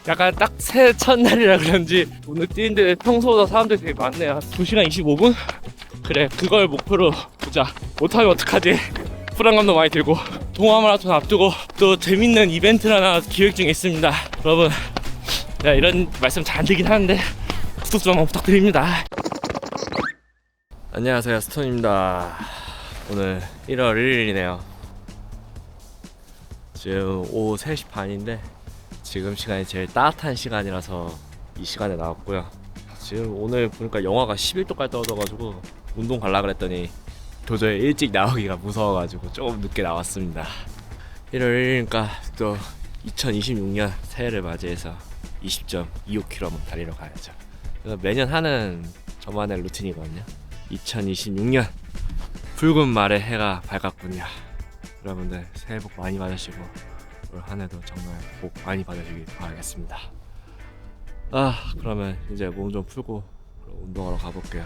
약간 딱 새해 첫날이라 그런지 오늘 뛰는데 평소보다 사람들이 되게 많네요. 2시간 25분? 그래, 그걸 목표로 보자. 못하면 어떡하지? 불안감도 많이 들고. 동아 마라톤 앞두고 또 재밌는 이벤트를 하나 기획 중에 있습니다. 여러분, 내가 이런 말씀 잘 안 드리긴 하는데 구독 좀 한번 부탁드립니다. 안녕하세요, 스톤입니다. 오늘 1월 1일이네요 지금 오후 3시 반인데 지금 시간이 제일 따뜻한 시간이라서 이 시간에 나왔고요. 지금 오늘 보니까 영하가 11도까지 떨어져가지고 운동 가려고 그랬더니 도저히 일찍 나오기가 무서워가지고 조금 늦게 나왔습니다. 1월 1일이니까 또 2026년 새해를 맞이해서 20.25km 한번 달리러 가야죠. 매년 하는 저만의 루틴이거든요. 2026년 붉은 말의 해가 밝았군요. 여러분들 새해 복 많이 받으시고 올 한해도 정말 복 많이 받으시길 바라겠습니다. 그러면 이제 몸 좀 풀고 운동하러 가볼게요.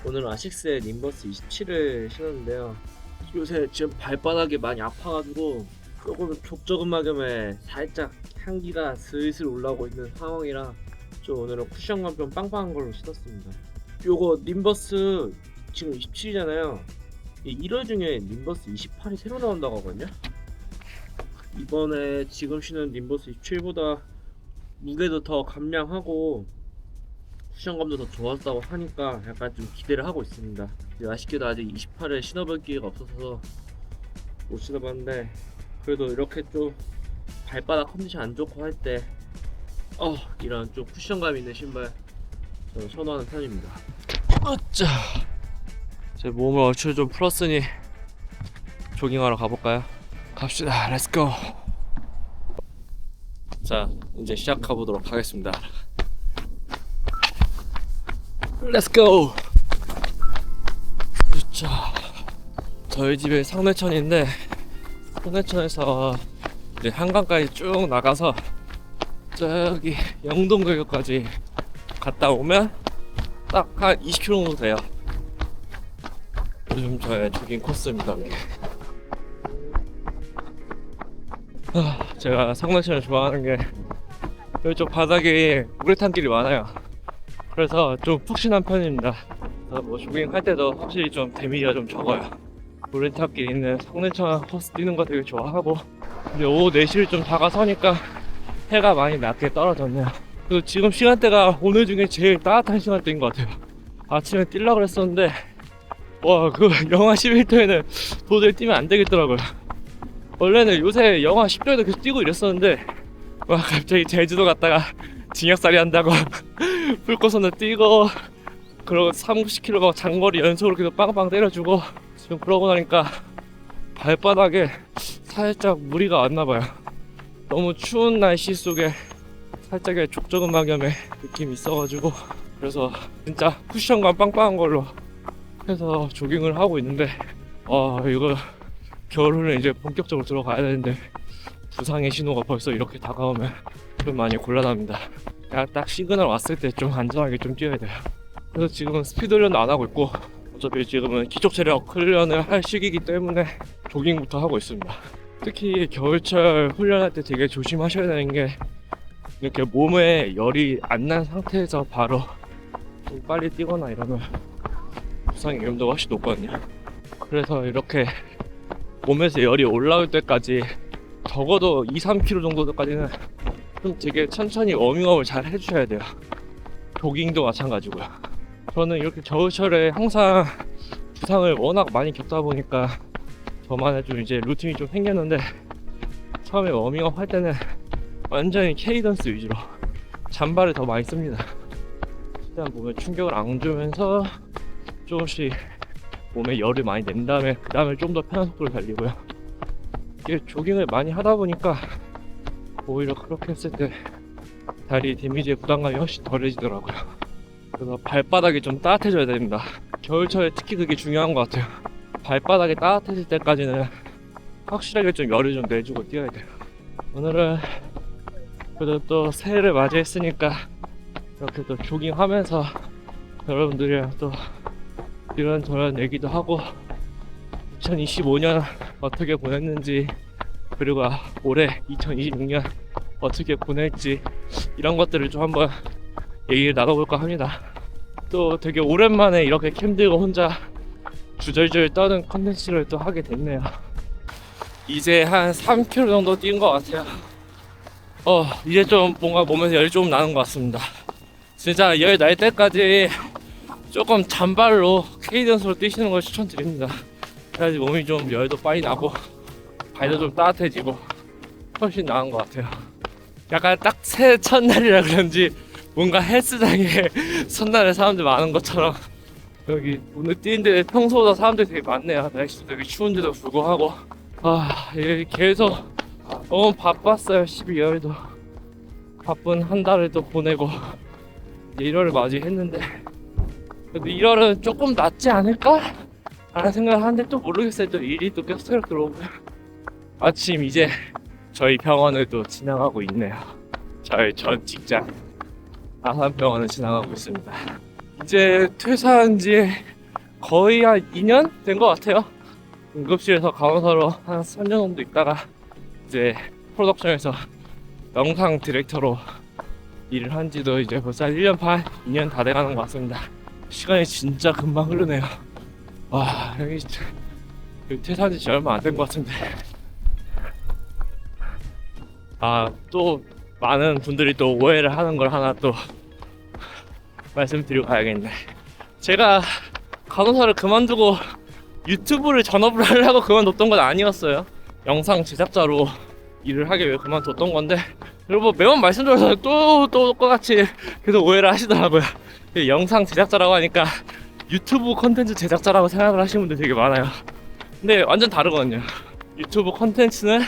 오늘은 아식스의 님버스 27을 신었는데요. 요새 지금 발바닥이 많이 아파가지고 조금 족저근막염에 살짝 향기가 슬슬 올라오고 있는 상황이라 좀 오늘은 쿠션감 좀 빵빵한 걸로 신었습니다. 요거 님버스 지금 27이잖아요. 1월 중에 님버스 28이 새로 나온다고 하거든요. 이번에 지금 신은 님버스 27보다 무게도 더 감량하고 쿠션감도 더 좋았다고 하니까 약간 좀 기대를 하고 있습니다. 아쉽게도 아직 28을 신어볼 기회가 없어서 못 신어봤는데 그래도 이렇게 좀 발바닥 컨디션 안 좋고 할 때 이런 좀 쿠션감 있는 신발 저는 선호하는 편입니다. 어짜 제 몸을 얼추 좀 풀었으니 조깅하러 가볼까요? 갑시다. 렛츠고. 자, 이제 시작해보도록 하겠습니다. 렛츠고. 자, 저희 집이 상내천인데 상내천에서 이제 한강까지 쭉 나가서 저기 영동교역까지 갔다 오면 딱 한 20km 정도 돼요. 요즘 저의 조깅 코스입니다. 제가 상내천을 좋아하는 게 이쪽 바닥에 우레탄길이 많아요. 그래서 좀 푹신한 편입니다. 뭐 조깅 할 때도 확실히 좀 데미지가 좀 적어요. 우레탄길 있는 상내천 코스 뛰는 거 되게 좋아하고, 근데 오후 4시를 좀 다가서니까 해가 많이 낮게 떨어졌네요. 그리고 지금 시간대가 오늘 중에 제일 따뜻한 시간대인 것 같아요. 아침에 뛰려고 그랬었는데 그 영하 11도에는 도저히 뛰면 안 되겠더라고요. 원래는 요새 영하 10도에도 계속 뛰고 이랬었는데 갑자기 제주도 갔다가 징역살이 한다고 풀코스는 뛰고 그러고 30km 장거리 연속으로 계속 빵빵 때려주고 지금 그러고 나니까 발바닥에 살짝 무리가 왔나봐요. 너무 추운 날씨 속에 살짝의 족저근막염의 느낌이 있어가지고 그래서 진짜 쿠션감 빵빵한 걸로 해서 조깅을 하고 있는데 이거 겨울은 이제 본격적으로 들어가야 되는데 부상의 신호가 벌써 이렇게 다가오면 좀 많이 곤란합니다. 딱 시그널 왔을 때 좀 안전하게 좀 뛰어야 돼요. 그래서 지금은 스피드 훈련도 안 하고 있고 어차피 지금은 기초 체력 훈련을 할 시기이기 때문에 조깅부터 하고 있습니다. 특히 겨울철 훈련할 때 되게 조심하셔야 되는 게 이렇게 몸에 열이 안 난 상태에서 바로 좀 빨리 뛰거나 이러면 부상의 위험도가 훨씬 높거든요. 그래서 이렇게 몸에서 열이 올라올 때까지 적어도 2-3km 정도까지는 좀 되게 천천히 워밍업을 잘 해주셔야 돼요. 조깅도 마찬가지고요. 저는 이렇게 겨울철에 항상 부상을 워낙 많이 겪다 보니까 저만의 좀 이제 루틴이 좀 생겼는데 처음에 워밍업 할 때는 완전히 케이던스 위주로 잔발을 더 많이 씁니다. 최대한 몸에 충격을 안 주면서 조금씩 몸에 열을 많이 낸 다음에 그 다음에 좀 더 편한 속도로 달리고요. 이게 조깅을 많이 하다 보니까 오히려 그렇게 했을 때 다리 데미지의 부담감이 훨씬 덜해지더라고요. 그래서 발바닥이 좀 따뜻해져야 됩니다. 겨울철에 특히 그게 중요한 것 같아요. 발바닥이 따뜻해질 때까지는 확실하게 좀 열을 좀 내주고 뛰어야 돼요. 오늘은 그래도 또 새해를 맞이했으니까 이렇게 또 조깅하면서 여러분들이랑 또 이런저런 얘기도 하고 2025년 어떻게 보냈는지, 그리고 올해 2026년 어떻게 보낼지, 이런 것들을 좀 한번 얘기를 나눠볼까 합니다. 또 되게 오랜만에 이렇게 캠 들고 혼자 주절주절 떠는 컨텐츠를 또 하게 됐네요. 이제 한 3km 정도 뛴 것 같아요. 이제 좀 뭔가 몸에서 열이 좀 나는 것 같습니다. 진짜 열 날 때까지 조금 잔발로 케이던스로 뛰시는 걸 추천드립니다. 그래야지 몸이 좀 열도 빨리 나고 발도 좀 따뜻해지고 훨씬 나은 것 같아요. 약간 딱 새해 첫날이라 그런지 뭔가 헬스장에 첫날에 사람들 많은 것처럼 여기 오늘 뛰는데 평소보다 사람들이 되게 많네요. 날씨도 되게 추운데도 불구하고 이게 계속 너무 바빴어요. 12월도 바쁜 한 달을 또 보내고 이제 1월을 맞이했는데, 그래도 1월은 조금 낫지 않을까? 라는 생각을 하는데 또 모르겠어요. 또 일이 또 계속 들어오고 마침 이제 저희 병원을 또 지나가고 있네요. 저희 전 직장 아산병원을 지나가고 있습니다. 이제 퇴사한 지 거의 한 2년 된 것 같아요. 응급실에서 간호사로 한 3년 정도 있다가 이제 프로덕션에서 영상 디렉터로 일을 한 지도 이제 벌써 1년 반, 2년 다 돼가는 것 같습니다. 시간이 진짜 금방 흐르네요. 와, 여기 퇴사한 지 얼마 안 된 것 같은데. 또 많은 분들이 또 오해를 하는 걸 하나 또 말씀드리고 가야겠네. 제가 간호사를 그만두고 유튜브를 전업을 하려고 그만뒀던 건 아니었어요. 영상 제작자로 일을 하기 위해 그만뒀던 건데, 여러분 매번 말씀드려서 또 똑같이 계속 오해를 하시더라고요. 영상 제작자라고 하니까 유튜브 컨텐츠 제작자라고 생각을 하시는 분들 되게 많아요. 근데 완전 다르거든요. 유튜브 컨텐츠는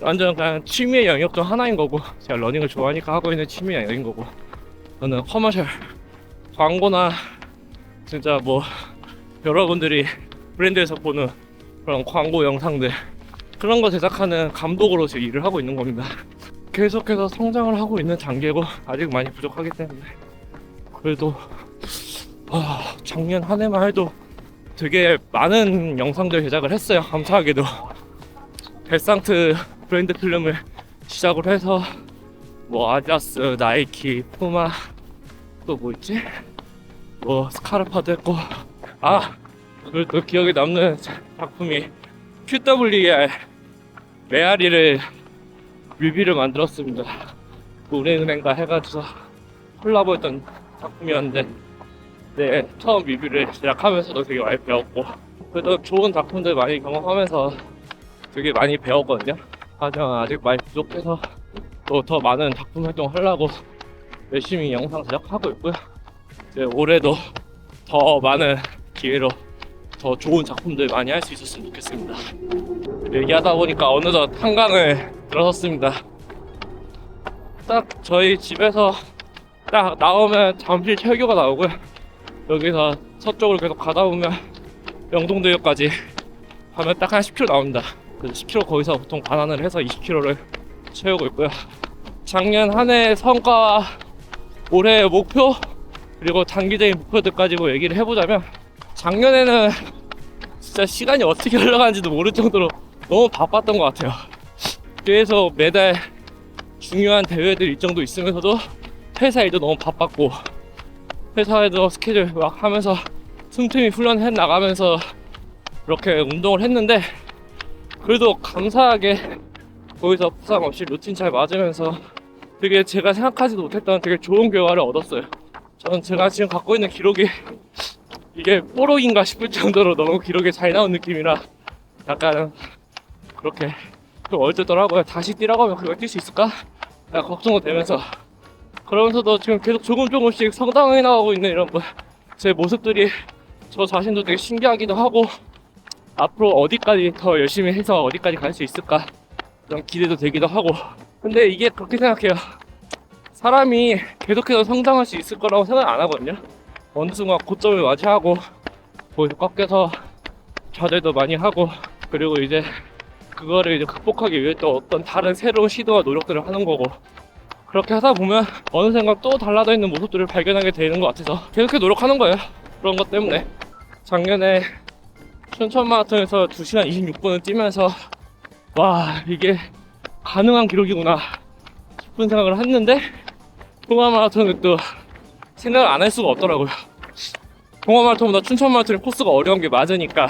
완전 그냥 취미의 영역 중 하나인 거고, 제가 러닝을 좋아하니까 하고 있는 취미의 영역인 거고, 저는 커머셜, 광고나 진짜 뭐 여러분들이 브랜드에서 보는 그런 광고 영상들, 그런 거 제작하는 감독으로 제 일을 하고 있는 겁니다. 계속해서 성장을 하고 있는 단계고 아직 많이 부족하기 때문에, 그래도 작년 한 해만 해도 되게 많은 영상들 제작을 했어요. 감사하게도 벨상트 브랜드 필름을 시작으로 해서 뭐 아디다스, 나이키, 푸마, 또 뭐 있지? 뭐 스카르파도 했고, 그리고 또 기억에 남는 작품이 QWER 메아리를 뮤비를 만들었습니다. 우리은행과 해가지고 콜라보했던 작품이었는데, 네, 처음 뮤비를 제작하면서도 되게 많이 배웠고, 그래도 좋은 작품들 많이 경험하면서 되게 많이 배웠거든요. 하지만 아직 많이 부족해서 또 더 많은 작품 활동을 하려고 열심히 영상 제작하고 있고요. 이제 올해도 더 많은 기회로 더 좋은 작품들 많이 할 수 있었으면 좋겠습니다. 얘기하다 보니까 어느덧 한강을 들어섰습니다. 딱 저희 집에서 딱 나오면 잠실 철교가 나오고요. 여기서 서쪽으로 계속 가다 보면 영동대교까지 가면 딱 한 10km 나옵니다. 그래서 10km 거기서 보통 반환을 해서 20km를 채우고 있고요. 작년 한 해 성과와 올해 목표, 그리고 단기적인 목표들까지 뭐 얘기를 해보자면, 작년에는 진짜 시간이 어떻게 흘러가는지도 모를 정도로 너무 바빴던 것 같아요. 계속 매달 중요한 대회들 일정도 있으면서도 회사 일도 너무 바빴고, 회사에도 스케줄 막 하면서 틈틈이 훈련해 나가면서 그렇게 운동을 했는데, 그래도 감사하게 거기서 부상 없이 루틴 잘 맞으면서 되게 제가 생각하지도 못했던 되게 좋은 결과를 얻었어요. 저는 제가 지금 갖고 있는 기록이 이게 뽀록인가 싶을 정도로 너무 기록이 잘 나온 느낌이라 약간 그렇게 좀 얼떨더라고요. 다시 뛰라고 하면 그걸 뛸 수 있을까? 약간 걱정도 되면서, 그러면서도 지금 계속 조금씩 성장해 나가고 있는 이런 제 모습들이 저 자신도 되게 신기하기도 하고, 앞으로 어디까지 더 열심히 해서 어디까지 갈 수 있을까 그런 기대도 되기도 하고. 근데 이게 그렇게 생각해요. 사람이 계속해서 성장할 수 있을 거라고 생각 안 하거든요. 어느 순간 고점을 맞이하고 거기서 꺾여서 좌절도 많이 하고, 그리고 이제 그거를 이제 극복하기 위해 또 어떤 다른 새로운 시도와 노력들을 하는 거고, 그렇게 하다 보면 어느샌가 또 달라져 있는 모습들을 발견하게 되는 것 같아서 계속해 노력하는 거예요. 그런 것 때문에 작년에 춘천 마라톤에서 2시간 26분을 뛰면서 와, 이게 가능한 기록이구나 싶은 생각을 했는데 동아 마라톤은 또 생각을 안 할 수가 없더라고요. 동아 마라톤보다 춘천 마라톤의 코스가 어려운 게 맞으니까.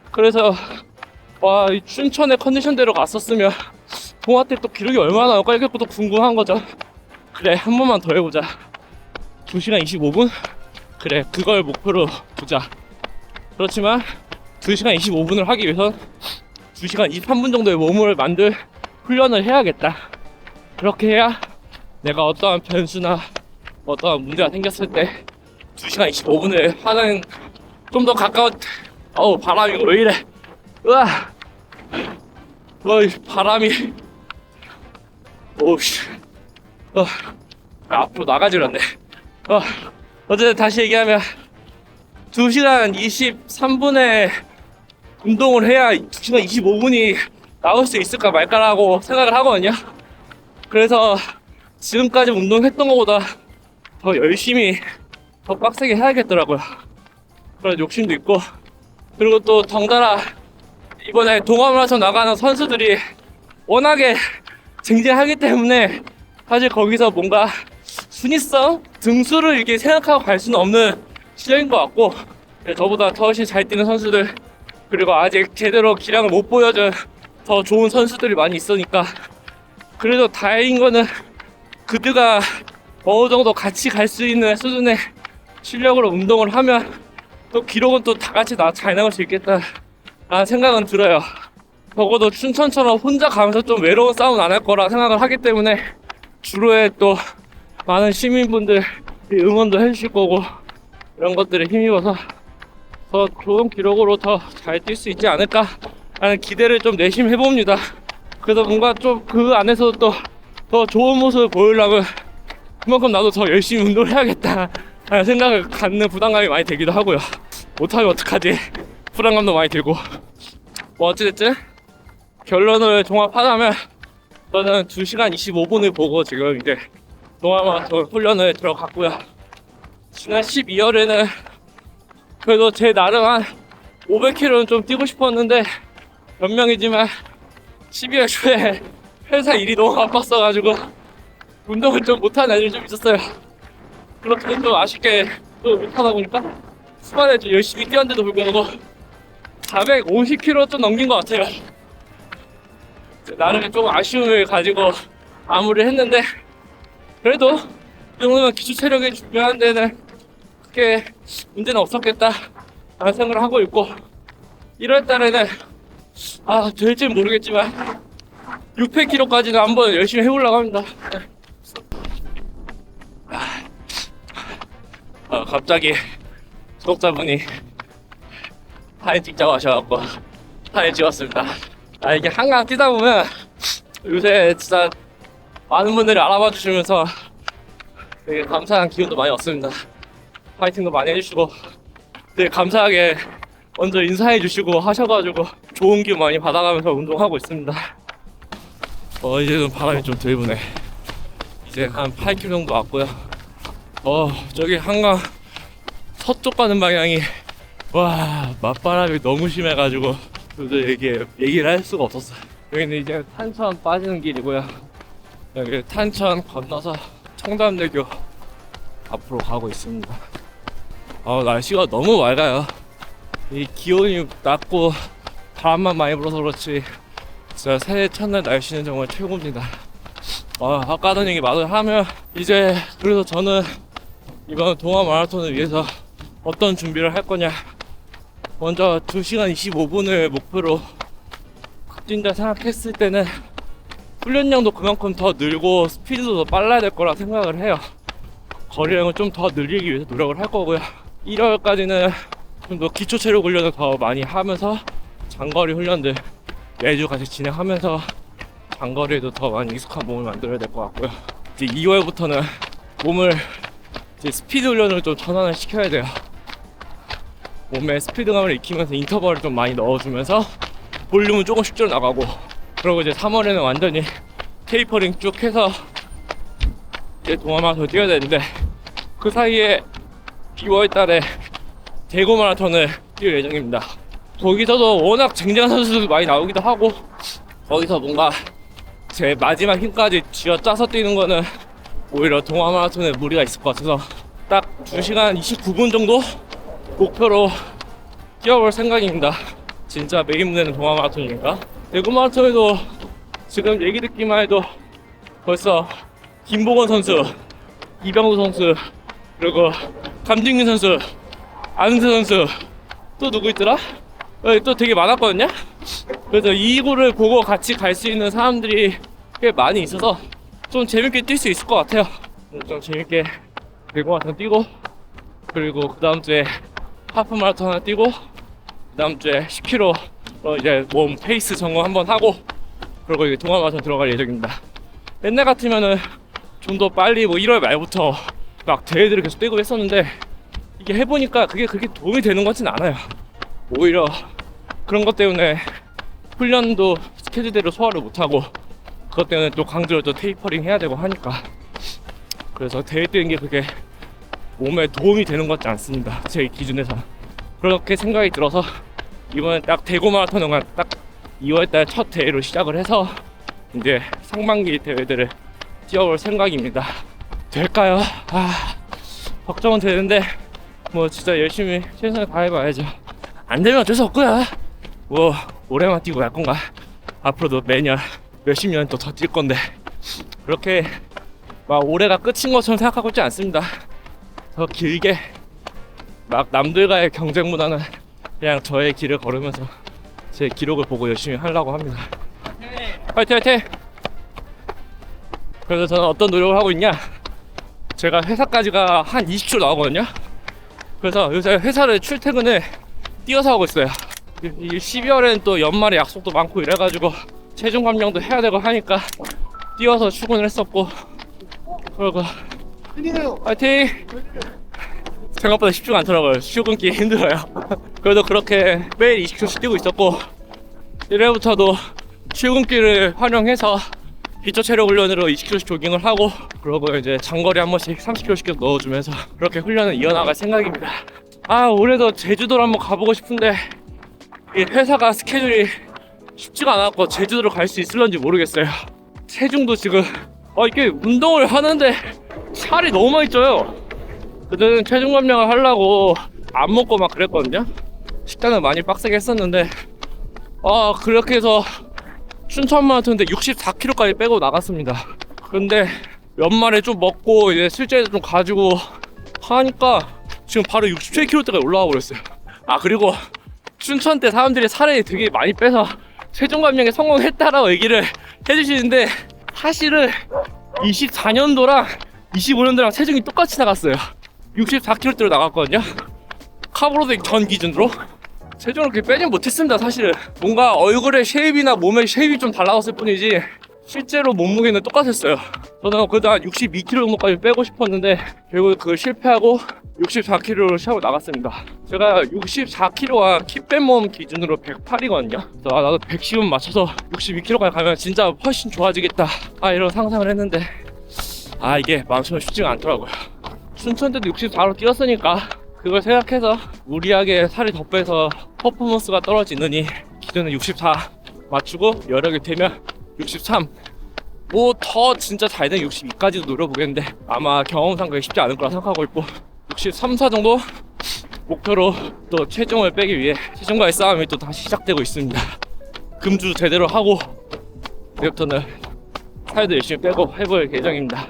그래서 와, 이 춘천의 컨디션대로 갔었으면 동아 때 또 기록이 얼마나 나올까 이게 또 궁금한 거죠. 그래, 한 번만 더 해보자. 2시간 25분? 그래, 그걸 목표로 두자. 그렇지만 2시간 25분을 하기 위해선 2시간 23분 정도의 몸을 만들 훈련을 해야겠다. 그렇게 해야 내가 어떠한 변수나 어떠한 문제가 생겼을 때 2시간 25분을 하는 좀 더 가까운. 어우, 바람이 왜 이래. 으아, 바람이. 오우씨. 앞으로 나가질 않네. 어쨌든 다시 얘기하면 2시간 23분에 운동을 해야 2시간 25분이 나올 수 있을까 말까라고 생각을 하거든요. 그래서 지금까지 운동했던 것보다 더 열심히 더 빡세게 해야겠더라고요. 그런 욕심도 있고, 그리고 또 덩달아 이번에 동아마라톤 나가는 선수들이 워낙에 쟁쟁하기 때문에 사실 거기서 뭔가 순위성, 등수를 이렇게 생각하고 갈 수는 없는 시절인 것 같고, 저보다 더 훨씬 잘 뛰는 선수들, 그리고 아직 제대로 기량을 못 보여준 더 좋은 선수들이 많이 있으니까, 그래도 다행인 거는 그들과 어느 정도 같이 갈 수 있는 수준의 실력으로 운동을 하면 또 기록은 또 다 같이 잘 나올 수 있겠다 라는 생각은 들어요. 적어도 춘천처럼 혼자 가면서 좀 외로운 싸움은 안 할 거라 생각을 하기 때문에 주로에 또 많은 시민분들이 응원도 해주실 거고, 이런 것들에 힘입어서 더 좋은 기록으로 더 잘 뛸 수 있지 않을까 라는 기대를 좀 내심 해봅니다. 그래서 뭔가 좀 그 안에서 또 더 좋은 모습을 보이려면 그만큼 나도 더 열심히 운동을 해야겠다 라는 생각을 갖는 부담감이 많이 들기도 하고요. 못하면 어떡하지 부담감도 많이 들고, 뭐 어찌됐든 결론을 종합하자면 저는 2시간 25분을 보고 지금 이제 동아마라톤 훈련을 들어갔고요. 지난 12월에는 그래도 제 나름 한 500km는 좀 뛰고 싶었는데 변명이지만 12월 초에 회사 일이 너무 바빴어가지고 운동을 좀 못한 날이 좀 있었어요. 그렇게 좀 아쉽게 또 못하다 보니까 수반에 좀 열심히 뛰었는데도 불구하고 450km 좀 넘긴 것 같아요. 나름의 좀 아쉬움을 가지고 마무리를 했는데, 그래도 이 정도면 기초 체력이 중요한 데는 크게 문제는 없었겠다 라는 생각을 하고 있고, 1월 달에는 될지는 모르겠지만 600km까지는 한번 열심히 해보려고 합니다. 갑자기 구독자분이 사진 찍자고 하셔갖고 사진 찍었습니다. 이게 한강 뛰다 보면 요새 진짜 많은 분들이 알아봐 주시면서 되게 감사한 기운도 많이 얻습니다. 파이팅도 많이 해주시고 되게 감사하게 먼저 인사해 주시고 하셔가지고 좋은 기운 많이 받아가면서 운동하고 있습니다. 이제는 바람이 좀 덜 부네. 이제 한 8km 정도 왔고요. 저기 한강 서쪽 가는 방향이 맞바람이 너무 심해가지고 얘기를 할 수가 없었어요. 여기는 이제 탄천 빠지는 길이고요. 여기 탄천 건너서 청담대교 앞으로 가고 있습니다. 날씨가 너무 맑아요. 이 기온이 낮고 바람만 많이 불어서 그렇지 진짜 새해 첫날 날씨는 정말 최고입니다. 아까 하던 얘기 마저 하면, 이제 그래서 저는 이번 동아 마라톤을 위해서 어떤 준비를 할 거냐, 먼저 2시간 25분을 목표로 뛴다 생각했을 때는 훈련량도 그만큼 더 늘고 스피드도 더 빨라야 될 거라 생각을 해요. 거리량을 좀 더 늘리기 위해서 노력을 할 거고요. 1월까지는 좀 더 기초 체력 훈련을 더 많이 하면서 장거리 훈련들 매주 같이 진행하면서 장거리에도 더 많이 익숙한 몸을 만들어야 될 것 같고요. 이제 2월부터는 몸을 이제 스피드 훈련을 좀 전환을 시켜야 돼요. 몸에 스피드감을 익히면서 인터벌을 좀 많이 넣어주면서 볼륨은 조금씩 줄여나가고, 그리고 이제 3월에는 완전히 테이퍼링 쭉 해서 이제 동아마라톤 뛰어야 되는데 그 사이에 2월 달에 대구 마라톤을 뛸 예정입니다. 거기서도 워낙 쟁쟁한 선수들이 많이 나오기도 하고 거기서 뭔가 제 마지막 힘까지 쥐어짜서 뛰는 거는 오히려 동아 마라톤에 무리가 있을 것 같아서 딱 2시간 29분 정도 목표로 뛰어볼 생각입니다. 진짜 메인 무대는 동아 마라톤이니까. 대구 마라톤에도 지금 얘기 듣기만 해도 벌써 김보건 선수, 이병우 선수, 그리고 감진균 선수, 안은세 선수, 또 누구 있더라? 또 되게 많았거든요. 그래서 이구를 보고 같이 갈 수 있는 사람들이 꽤 많이 있어서 좀 재밌게 뛸 수 있을 것 같아요. 좀 재밌게 대구 마라톤 뛰고, 그리고 그 다음 주에 하프 마라톤 하나 뛰고, 그 다음 주에 10km 이제 몸 페이스 점검 한번 하고, 그리고 이제 동아 마라톤 들어갈 예정입니다. 옛날 같으면은 좀 더 빨리 뭐 1월 말부터 막 대회들을 계속 뛰고 했었는데 이게 해보니까 그게 그렇게 도움이 되는 것 같지는 않아요. 오히려 그런 것 때문에 훈련도 스케줄대로 소화를 못하고 그것 때문에 또 강제로 또 테이퍼링 해야 되고 하니까 그래서 대회 뛰는 게 그게 몸에 도움이 되는 것 같지 않습니다. 제 기준에서 그렇게 생각이 들어서 이번에 딱 대구 마라톤은 딱 2월달 첫 대회로 시작을 해서 이제 상반기 대회들을 뛰어볼 생각입니다. 될까요? 걱정은 되는데 뭐 진짜 열심히 최선을 다해봐야죠. 안 되면 어쩔 수 없고요. 뭐 올해만 뛰고 갈 건가? 앞으로도 매년 몇십 년 또 더 뛸 건데 그렇게 막 올해가 끝인 것처럼 생각하고 있지 않습니다. 더 길게 막 남들과의 경쟁보다는 그냥 저의 길을 걸으면서 제 기록을 보고 열심히 하려고 합니다. 화이팅 화이팅! 그래서 저는 어떤 노력을 하고 있냐, 제가 회사까지가 한 20km 나오거든요. 그래서 요새 회사를 출퇴근을 뛰어서 하고 있어요. 이 12월엔 또 연말에 약속도 많고 이래가지고 체중 감량도 해야 되고 하니까 뛰어서 출근을 했었고, 그리고 화이팅! 생각보다 쉽지가 않더라고요. 출근기 힘들어요. 그래도 그렇게 매일 20km씩 뛰고 있었고 1회부터도 출근길을 활용해서 기초 체력 훈련으로 20km씩 조깅을 하고, 그러고 이제 장거리 한 번씩 30km씩 넣어주면서 그렇게 훈련을 이어나갈 생각입니다. 올해도 제주도를 한번 가보고 싶은데 이 회사가 스케줄이 쉽지가 않았고 제주도를 갈 수 있을런지 모르겠어요. 체중도 지금 이게 운동을 하는데 살이 너무 많이 쪄요. 그때는 체중 감량을 하려고 안 먹고 막 그랬거든요. 식단을 많이 빡세게 했었는데 그렇게 해서 춘천 마라톤인데 64kg까지 빼고 나갔습니다. 근데 연말에 좀 먹고 이제 실제로 좀 가지고 하니까 지금 바로 67kg대가 올라가 버렸어요. 그리고 춘천 때 사람들이 살을 되게 많이 빼서 체중 감량에 성공했다라고 얘기를 해주시는데 사실은 24년도랑 25년도랑 체중이 똑같이 나갔어요. 64kg대로 나갔거든요. 카보로드 전 기준으로 체중을 그렇게 빼진 못했습니다. 사실은 뭔가 얼굴의 쉐입이나 몸의 쉐입이 좀 달라졌을 뿐이지 실제로 몸무게는 똑같았어요. 저는 그래도 한 62kg 정도까지 빼고 싶었는데 결국 그걸 실패하고 64kg로 시합을 나갔습니다. 제가 64kg와 키 뺀 몸 기준으로 108이거든요. 그래서 나도 110은 맞춰서 62kg까지 가면 진짜 훨씬 좋아지겠다 이런 상상을 했는데 이게 마음처럼 쉽지가 않더라고요. 춘천 때도 64로 뛰었으니까 그걸 생각해서 무리하게 살이 더 빼서 퍼포먼스가 떨어지느니 기존에 64 맞추고 여력이 되면 63 뭐 더 진짜 잘 된 62까지도 노려보겠는데 아마 경험상 그게 쉽지 않을 거라 생각하고 있고 63, 4 정도 목표로 또 체중을 빼기 위해 체중과의 싸움이 또 다시 시작되고 있습니다. 금주 제대로 하고 내일부터는 살도 열심히 빼고 해볼 예정입니다.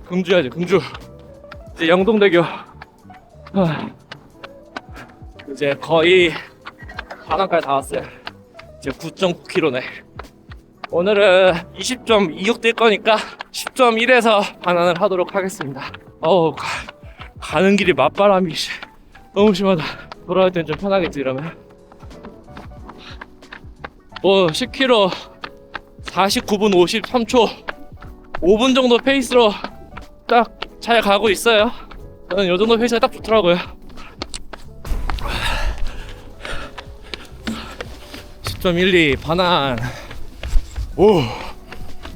금주야지 금주. 이제 영동대교 이제 거의 반환까지 다 왔어요. 이제 9.9km네. 오늘은 20.26 뛸 거니까 10.1에서 반환을 하도록 하겠습니다. 가는 길이 맞바람이 너무 심하다. 돌아올 땐 좀 편하겠지 이러면. 10km 49분 53초 5분 정도 페이스로 딱 잘 가고 있어요. 저는 요 정도 페이스가 딱 좋더라고요. 10.12 반환.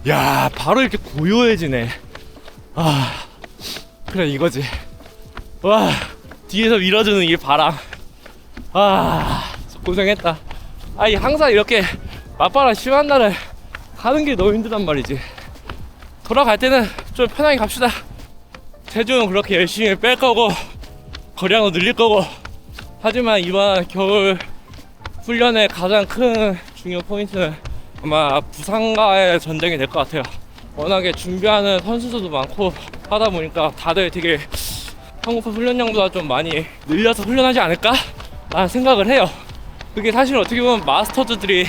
야 바로 이렇게 고요해지네. 아, 그래 이거지. 와, 뒤에서 밀어주는 이 바람. 아, 고생했다. 아니 항상 이렇게 맞바람 심한 날에 가는 게 너무 힘들단 말이지. 돌아갈 때는 좀 편하게 갑시다. 체중은 그렇게 열심히 뺄 거고 거량도 늘릴 거고. 하지만 이번 겨울 훈련의 가장 큰 중요 포인트는 아마 부상과의 전쟁이 될 것 같아요. 워낙에 준비하는 선수들도 많고 하다 보니까 다들 되게 한국판 훈련량보다 좀 많이 늘려서 훈련하지 않을까? 라는 생각을 해요. 그게 사실 어떻게 보면 마스터즈들이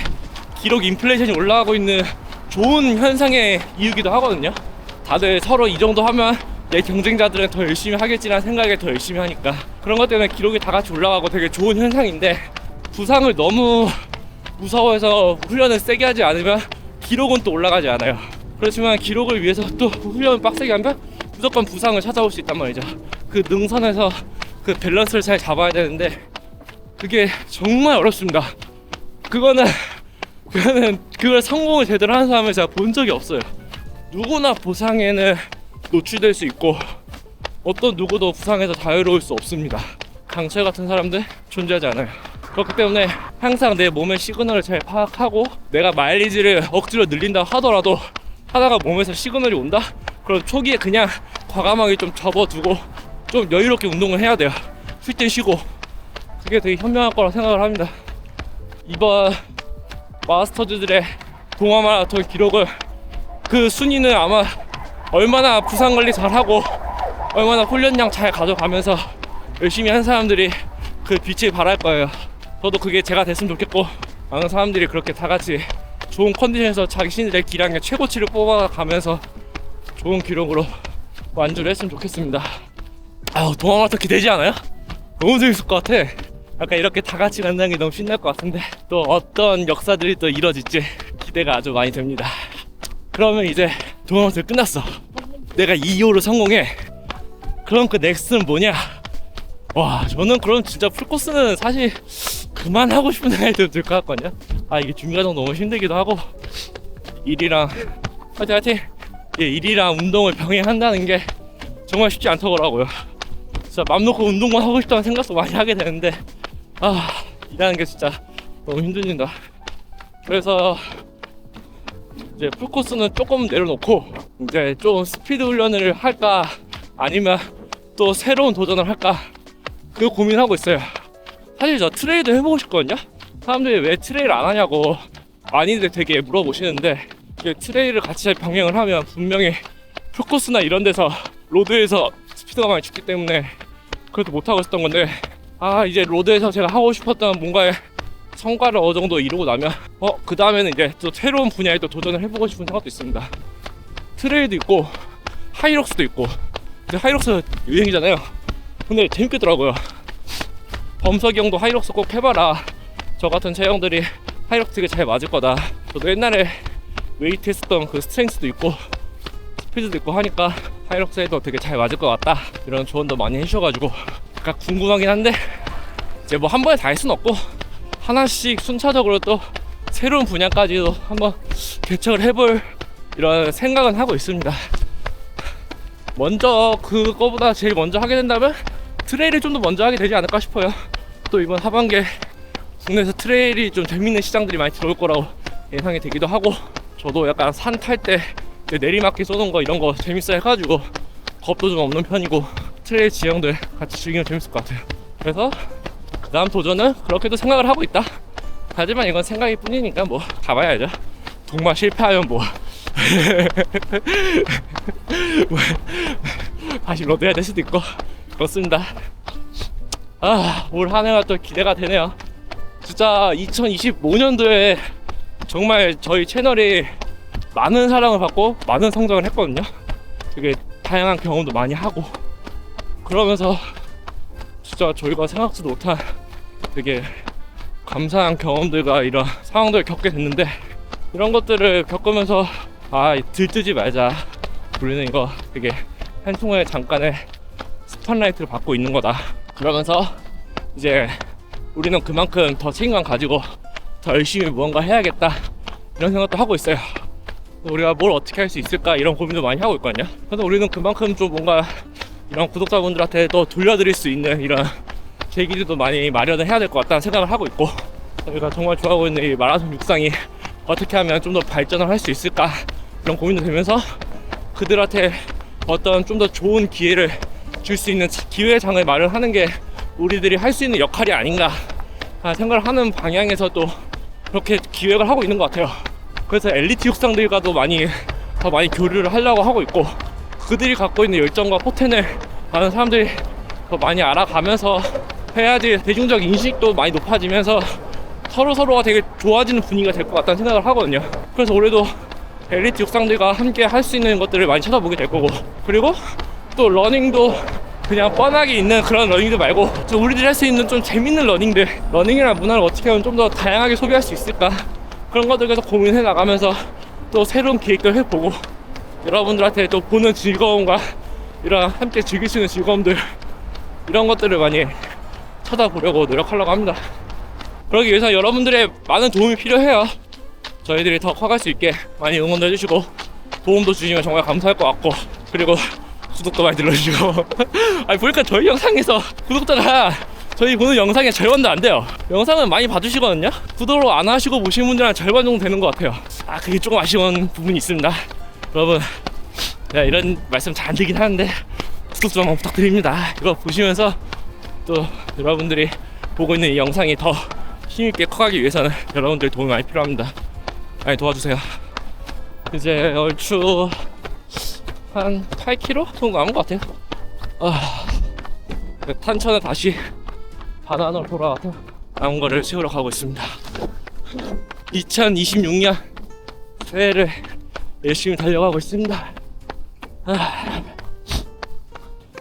기록 인플레이션이 올라가고 있는 좋은 현상의 이유기도 하거든요. 다들 서로 이 정도 하면 내 경쟁자들은 더 열심히 하겠지라는 생각에 더 열심히 하니까 그런 것 때문에 기록이 다 같이 올라가고 되게 좋은 현상인데, 부상을 너무 무서워해서 훈련을 세게 하지 않으면 기록은 또 올라가지 않아요. 그렇지만 기록을 위해서 또 훈련을 빡세게 하면 무조건 부상을 찾아올 수 있단 말이죠. 그 능선에서 그 밸런스를 잘 잡아야 되는데 그게 정말 어렵습니다. 그걸 성공을 제대로 하는 사람을 제가 본 적이 없어요. 누구나 부상에는 노출될 수 있고 어떤 누구도 부상에서 자유로울 수 없습니다. 강철 같은 사람들 존재하지 않아요. 그렇기 때문에 항상 내 몸의 시그널을 잘 파악하고 내가 마일리지를 억지로 늘린다 하더라도 하다가 몸에서 시그널이 온다? 그럼 초기에 그냥 과감하게 좀 접어두고 좀 여유롭게 운동을 해야 돼요. 쉴 땐 쉬고. 그게 되게 현명할 거라 생각을 합니다. 이번 마스터즈들의 동아 마라톤 기록을, 그 순위는 아마 얼마나 부상 관리 잘하고 얼마나 훈련량 잘 가져가면서 열심히 한 사람들이 그 빛을 발할 거예요. 저도 그게 제가 됐으면 좋겠고 많은 사람들이 그렇게 다 같이 좋은 컨디션에서 자신들의 기량의 최고치를 뽑아가면서 좋은 기록으로 완주를 했으면 좋겠습니다. 아유, 동아 마라톤 기대지 않아요? 너무 재밌을 것 같아. 약간 이렇게 다 같이 간다는 게 너무 신날 것 같은데 또 어떤 역사들이 또 이뤄질지 기대가 아주 많이 됩니다. 그러면 이제 동아 마라톤 끝났어. 내가 2호로 성공해. 그럼 그 넥스트는 뭐냐? 와, 저는 그럼 진짜 풀코스는 사실 그만하고 싶은 생각이 들 것 같거든요. 아, 이게 준비 과정 너무 힘들기도 하고 일이랑 하여튼 일이랑 운동을 병행한다는 게 정말 쉽지 않더라고요. 진짜 맘 놓고 운동만 하고 싶다는 생각도 많이 하게 되는데 일하는 게 진짜 너무 힘듭니다. 그래서 이제 풀코스는 조금 내려놓고 이제 좀 스피드 훈련을 할까 아니면 또 새로운 도전을 할까, 그거 고민하고 있어요. 사실 저 트레일도 해보고 싶거든요. 사람들이 왜 트레일 안 하냐고 많이들 되게 물어보시는데, 트레일을 같이 잘 병행을 하면 분명히 풀코스나 이런 데서 로드에서 스피드가 많이 죽기 때문에 그래도 못하고 있었던 건데, 이제 로드에서 제가 하고 싶었던 뭔가의 성과를 어느 정도 이루고 나면 그 다음에는 이제 또 새로운 분야에 또 도전을 해보고 싶은 생각도 있습니다. 트레일도 있고 하이록스도 있고. 근데 하이록스 유행이잖아요. 근데 재밌겠더라고요. 범석이 형도 하이록스 꼭 해봐라. 저 같은 체형들이 하이록스 되게 잘 맞을 거다. 저도 옛날에 웨이트 했었던 그 스트렝스도 있고 스피드도 있고 하니까 하이록스 해도 되게 잘 맞을 것 같다, 이런 조언도 많이 해주셔가지고 약간 궁금하긴 한데 이제 뭐 한 번에 다 할 순 없고 하나씩 순차적으로 또 새로운 분야까지도 한번 개척을 해볼 이런 생각은 하고 있습니다. 먼저 그거보다 제일 먼저 하게 된다면 트레일을 좀 더 먼저 하게 되지 않을까 싶어요. 또 이번 하반기에 국내에서 트레일이 좀 재밌는 시장들이 많이 들어올 거라고 예상이 되기도 하고, 저도 약간 산 탈 때 내리막길 쏘는 거 이런 거 재밌어 해가지고 겁도 좀 없는 편이고 트레일 지형들 같이 즐기면 재밌을 것 같아요. 그래서 그 다음 도전은 그렇게도 생각을 하고 있다. 하지만 이건 생각일 뿐이니까 뭐 가봐야죠. 정말 실패하면 뭐 다시 로드 해야 될 수도 있고 그렇습니다. 올 한 해가 또 기대가 되네요. 진짜 2025년도에 정말 저희 채널이 많은 사랑을 받고 많은 성장을 했거든요. 되게 다양한 경험도 많이 하고 그러면서 진짜 저희가 생각지도 못한 되게 감사한 경험들과 이런 상황들을 겪게 됐는데, 이런 것들을 겪으면서 들뜨지 말자. 우리는 이거 되게 한순간에 잠깐의 스팟라이트를 받고 있는 거다. 그러면서 이제 우리는 그만큼 더 책임감 가지고 더 열심히 무언가 해야겠다, 이런 생각도 하고 있어요. 우리가 뭘 어떻게 할 수 있을까 이런 고민도 많이 하고 있거든요. 그래서 우리는 그만큼 좀 뭔가 이런 구독자분들한테 또 돌려드릴 수 있는 이런 계기들도 많이 마련을 해야 될 것 같다는 생각을 하고 있고, 저희가 정말 좋아하고 있는 이 마라톤 육상이 어떻게 하면 좀 더 발전을 할 수 있을까 이런 고민도 되면서 그들한테 어떤 좀 더 좋은 기회를 줄 수 있는 기회장을 마련하는 게 우리들이 할 수 있는 역할이 아닌가 생각을 하는 방향에서 또 그렇게 기획을 하고 있는 것 같아요. 그래서 엘리트 육상들과도 더 많이 교류를 하려고 하고 있고, 그들이 갖고 있는 열정과 포텐을 많은 사람들이 더 많이 알아가면서 해야지 대중적 인식도 많이 높아지면서 서로가 되게 좋아지는 분위기가 될 것 같다는 생각을 하거든요. 그래서 올해도 엘리트 육상들과 함께 할 수 있는 것들을 많이 찾아보게 될 거고, 그리고 또 러닝도 그냥 뻔하게 있는 그런 러닝들 말고 좀 우리들이 할 수 있는 좀 재밌는 러닝이라는 문화를 어떻게 하면 좀 더 다양하게 소비할 수 있을까, 그런 것들 계속 고민해 나가면서 또 새로운 기획들 해보고 여러분들한테 또 보는 즐거움과 이런 함께 즐길 수 있는 즐거움들, 이런 것들을 많이 찾아보려고 노력하려고 합니다. 그러기 위해서 여러분들의 많은 도움이 필요해요. 저희들이 더 커갈 수 있게 많이 응원도 해주시고 도움도 주시면 정말 감사할 것 같고, 그리고 구독도 많이 눌러주시고 아니 보니까 저희 영상에서 구독자가 저희 보는 영상의 절반도 안 돼요. 영상은 많이 봐주시거든요. 구독을 안 하시고 보시는 분들은 한 절반 정도 되는 것 같아요. 그게 조금 아쉬운 부분이 있습니다. 여러분, 제가 이런 말씀 잘 안 드리긴 하는데 구독 좀 한번 부탁드립니다. 이거 보시면서 또 여러분들이 보고 있는 이 영상이 더 힘있게 커가기 위해서는 여러분들 도움이 많이 필요합니다. 많이 도와주세요. 이제 얼추 한 8km 정도 남은 것 같아요. 탄천에 다시 바나나로 돌아와서 남은 거를 채우러 가고 있습니다. 2026년 새해를 열심히 달려가고 있습니다.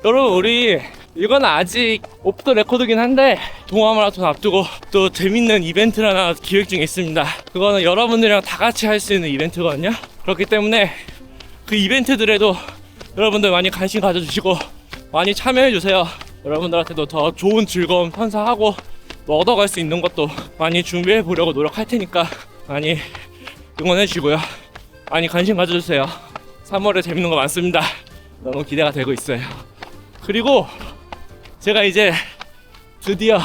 여러분, 우리 이건 아직 오프 더 레코드긴 한데 동아 마라톤 앞두고 또 재밌는 이벤트를 하나 기획 중에 있습니다. 그거는 여러분들이랑 다 같이 할 수 있는 이벤트거든요. 그렇기 때문에 그 이벤트들에도 여러분들 많이 관심 가져주시고 많이 참여해주세요. 여러분들한테도 더 좋은 즐거움 선사하고 또 얻어갈 수 있는 것도 많이 준비해보려고 노력할 테니까 많이 응원해주시고요. 많이 관심 가져주세요. 3월에 재밌는 거 많습니다. 너무 기대가 되고 있어요. 그리고 제가 이제 드디어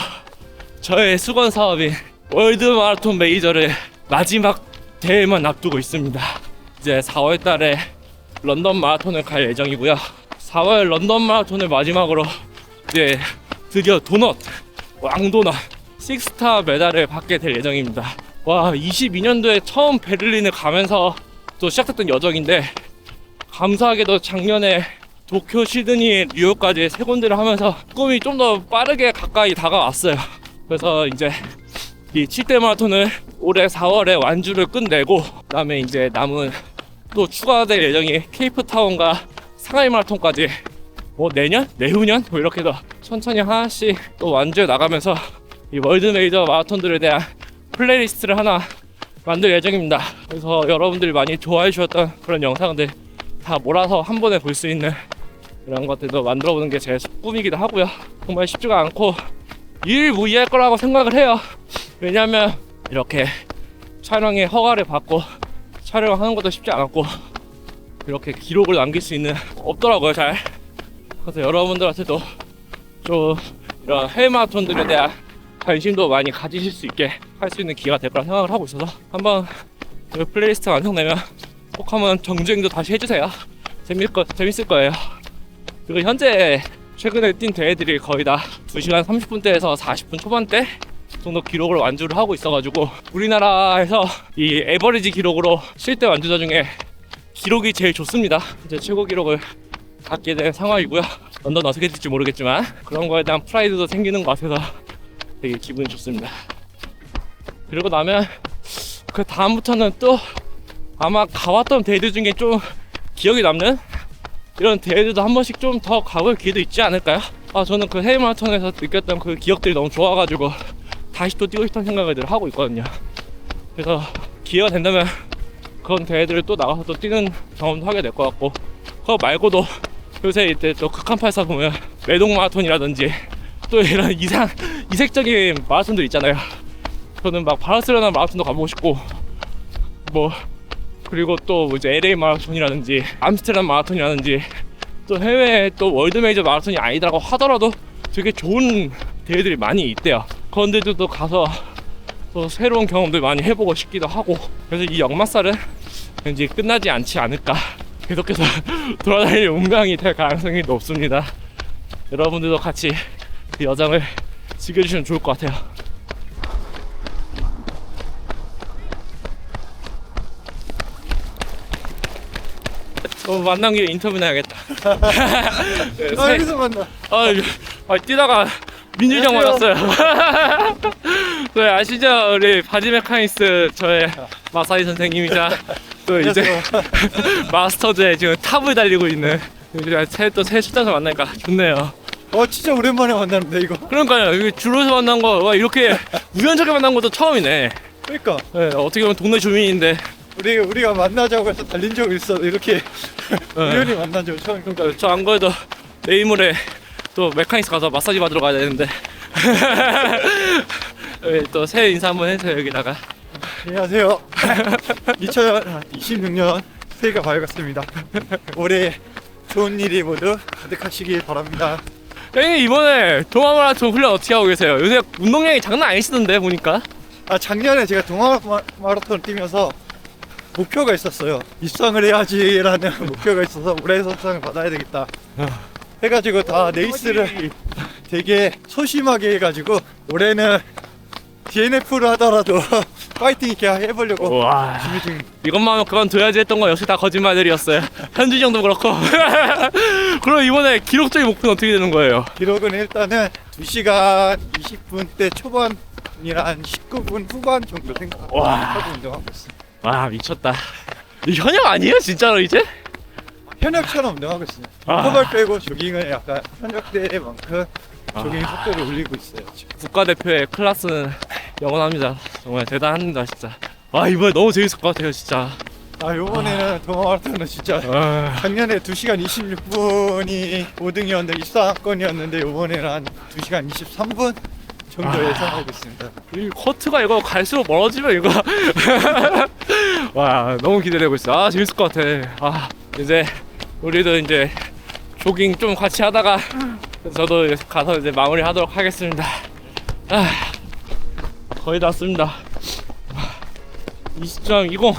저의 수건 사업인 월드 마라톤 메이저를 마지막 대회만 앞두고 있습니다. 이제 4월 달에 런던 마라톤을 갈 예정이고요. 4월 런던 마라톤을 마지막으로 이제 드디어 왕도넛 6스타 메달을 받게 될 예정입니다. 와, 22년도에 처음 베를린을 가면서 또 시작됐던 여정인데, 감사하게도 작년에 도쿄, 시드니, 뉴욕까지 세 군데를 하면서 꿈이 좀 더 빠르게 가까이 다가왔어요. 그래서 이제 이 7대 마라톤을 올해 4월에 완주를 끝내고, 그 다음에 이제 남은 또 추가될 예정이 케이프타운과 상하이 마라톤까지 내년? 내후년? 이렇게 해서 천천히 하나씩 또 완주해 나가면서 이 월드 메이저 마라톤들에 대한 플레이리스트를 하나 만들 예정입니다. 그래서 여러분들이 많이 좋아해 주셨던 그런 영상들 다 몰아서 한 번에 볼 수 있는 이런 것들도 만들어 보는 게 제 꿈이기도 하고요. 정말 쉽지가 않고 유일무이할 거라고 생각을 해요. 왜냐하면 이렇게 촬영에 허가를 받고 촬영하는 것도 쉽지 않았고 이렇게 기록을 남길 수 있는 없더라고요, 잘. 그래서 여러분들한테도 좀 이런 해외 마라톤들에 대한 관심도 많이 가지실 수 있게 할 수 있는 기회가 될 거라 생각을 하고 있어서 한번 그 플레이리스트 완성되면 꼭 한번 정주행도 다시 해주세요. 재밌을 거예요. 그리고 현재 최근에 뛴 대회들이 거의 다 2시간 30분대에서 40분 초반대 정도 기록을 완주를 하고 있어가지고 우리나라에서 이 에버리지 기록으로 실대 완주자 중에 기록이 제일 좋습니다. 이제 최고 기록을 갖게 된 상황이고요. 런던 어떻게 될지 모르겠지만 그런 거에 대한 프라이드도 생기는 것 같아서 되게 기분이 좋습니다. 그리고 나면 그 다음부터는 또 아마 가왔던 대회들 중에 좀 기억에 남는 이런 대회들도 한 번씩 좀 더 가볼 기회도 있지 않을까요? 저는 그 해외 마라톤에서 느꼈던 그 기억들이 너무 좋아가지고 다시 또 뛰고 싶다는 생각을 늘 하고 있거든요. 그래서 기회가 된다면 그런 대회들을 또 나가서 또 뛰는 경험도 하게 될 것 같고, 그거 말고도 요새 이때 또 극한팔사 보면 매동 마라톤이라든지 또 이런 이색적인 마라톤들 있잖아요. 저는 막 바르셀로나 마라톤도 가보고 싶고 뭐 그리고 또 이제 LA 마라톤이라든지 암스테르담 마라톤이라든지 또 해외 또 월드 메이저 마라톤이 아니라고 하더라도 되게 좋은 대회들이 많이 있대요. 그런 데도 가서 또 새로운 경험들 많이 해보고 싶기도 하고, 그래서 이 역마살은 왠지 끝나지 않지 않을까, 계속해서 돌아다닐 운명이 될 가능성이 높습니다. 여러분들도 같이 그 여정을 즐겨주시면 좋을 것 같아요. 만난 김에 인터뷰나 해야겠다. 네, 여기서 만나. 뛰다가 민준이 형 만났어요. 네, 아시죠? 우리 바지 메카니스 저의 마사이 선생님이자 또 이제 마스터즈에 지금 탑을 달리고 있는 새 출장에서 만나니까 좋네요. 진짜 오랜만에 만나는데 이거. 그러니까요. 여기 줄에서 만난 거 이렇게 우연찮게 만난 것도 처음이네. 그러니까. 네, 어떻게 보면 동네 주민인데 우리가 만나자고 해서 달린 적 있어. 이렇게 우연히 만난 적 처음. 그러니까 저 안 그래도 내일모레 또 메카니스 가서 마사지 받으러 가야 되는데 또 새해 인사 한번 해주세요. 여기다가 안녕하세요. 2026년 새해가 밝았습니다. 올해 좋은 일이 모두 가득하시길 바랍니다. 형님 이번에 동아 마라톤 훈련 어떻게 하고 계세요? 요새 운동량이 장난 아니시던데 보니까. 작년에 제가 동아 마라톤 뛰면서 목표가 있었어요. 입상을 해야지라는 목표가 있어서 올해 선상을 받아야 되겠다 해가지고 다 레이스를 되게 소심하게 해가지고 올해는 DNF를 하더라도 파이팅 있게 해보려고 와, 준비 중입니다. 이것만 하면 그만둬야지 했던 건 역시 다 거짓말들이었어요. 현준이 형도 그렇고. 그럼 이번에 기록적인 목표는 어떻게 되는 거예요? 기록은 일단은 2시간 20분대 초반이란 19분 후반 정도 생각하고 운동하고 있습니다. 와, 미쳤다. 현역 아니에요 진짜로 이제? 현역처럼 운동하고 있습니다. 인터벌 빼고 조깅을 약간 현역 때만큼 조깅 속도를 올리고 있어요. 지금. 국가대표의 클래스는 영원합니다. 정말 대단합니다 진짜. 이번에 너무 재밌을 것 같아요 진짜. 요번에는 동아 마라톤은 진짜 작년에 2시간 26분이 5등이었는데 입상권이었는데 요번에는 한 2시간 23분 정도 예상하고 있습니다. 이 커트가 이거 갈수록 멀어지면 이거 와, 너무 기대되고 있어. 재밌을 것 같아. 이제 우리도 이제 조깅 좀 같이 하다가 저도 가서 이제 마무리 하도록 하겠습니다. 거의 다 왔습니다. 20.20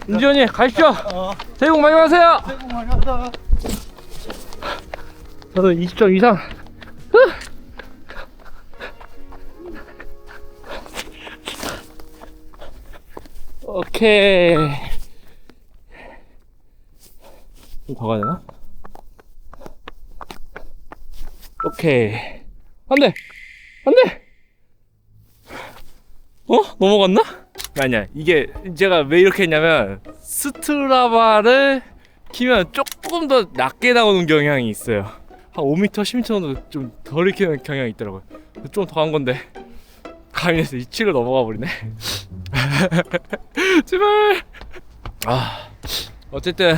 윤지현이 가십시오. 새해 복 많이 받으세요. 새해 복 많이 받아. 저도 20점 이상. 오케이. 좀 더 가야 되나? 오케이. 안 돼! 안 돼! 넘어갔나? 아니야. 이게 제가 왜 이렇게 했냐면 스트라바를 키면 조금 더 낮게 나오는 경향이 있어요. 한 5m, 10m 정도 좀 덜 익히는 경향이 있더라고요. 좀 더 한 건데 가면에서 2층을 넘어가 버리네. 제발. 어쨌든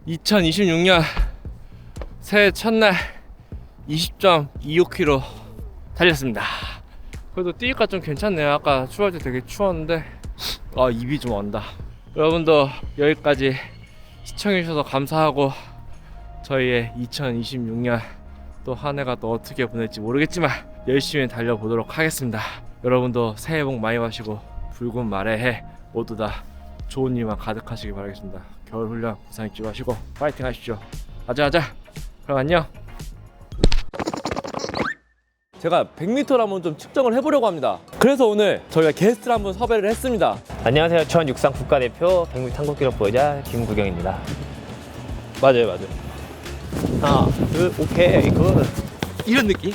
2026년 새해 첫날 20.25km 달렸습니다. 그래도 뛰니까 좀 괜찮네요. 아까 추울 때 되게 추웠는데 입이 좀 온다. 여러분도 여기까지 시청해주셔서 감사하고 저희의 2026년 또 한 해가 또 어떻게 보낼지 모르겠지만 열심히 달려보도록 하겠습니다. 여러분도 새해 복 많이 받으시고 붉은 말의 해 모두 다 좋은 일만 가득하시길 바라겠습니다. 겨울 훈련 부상 잊지 마시고 파이팅 하십시오. 가자. 그럼 안녕. 제가 100m를 한번 좀 측정을 해보려고 합니다. 그래서 오늘 저희가 게스트를 한번 섭외를 했습니다. 안녕하세요. 전 육상 국가대표 100m 한국 기록 보유자 김구경입니다. 맞아요. 하나, 둘, 오케이, 굿. 이런 느낌?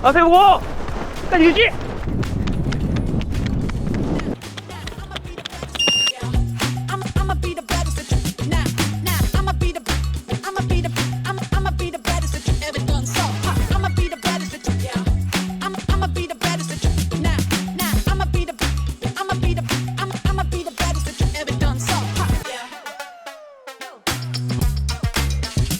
앞에 보고! 끝까지 유지!